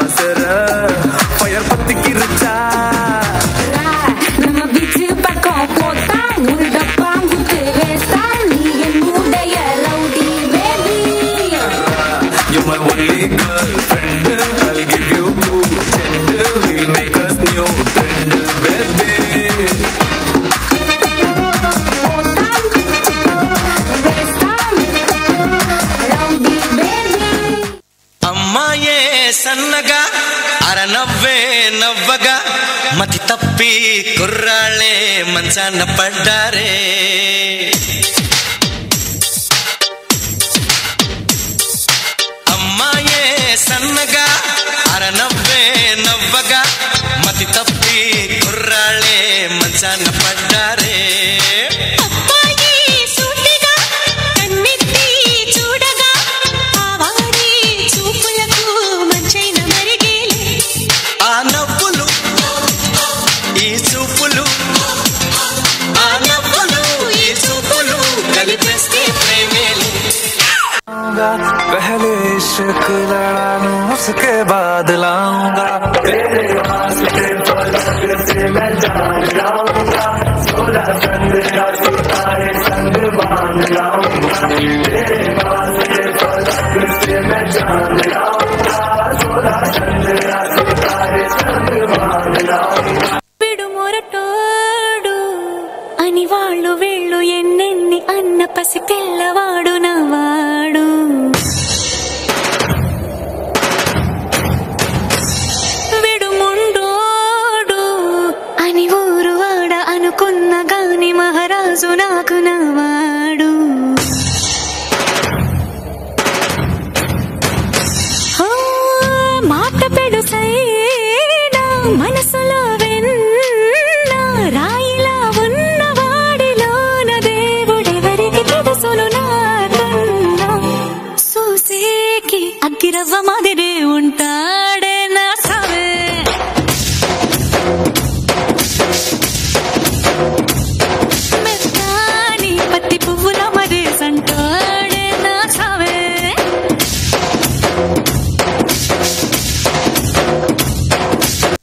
மாசர fire பத்தி கிருச்சா நம்ம beach பக்கம் போட்டா ஒரு டப்பா குத்து வேஸ்டா நீ என் மூடைய rowdy baby You my only girlfriend I'll give you 2 tender We'll make us new friend baby అమ్మాయే సన్నగా అరనవ్వే నవ్వగా మతి తప్పి కుర్రాళ్ళే మంచాన పడ్డారే అమ్మాయే సన్నగా అరనవ్వే నవ్వగా మతి తప్పి కుర్రాళ్ళే మంచాన పడ్డారే पहले इश्क लड़ा लूं उसके बाद लाऊंगा तेरे वास्ते पलक से मैं जान जाऊंगा 16 संध्या सितारे संग बांध लाऊंगा तेरे वास्ते पलक से मैं जान जाऊंगा 16 संध्या सितारे संग बांध लाऊंगा విడుమొరటోడు అని వాళ్ళు వీళ్ళు ఎన్నెన్ని అన్న పసి పిల్లవాడు నవాడు విడుముండోడు అని ఊరు వాడ అనుకున్న గాని మహారాజు నాకు నవాడు మాట పెడు సై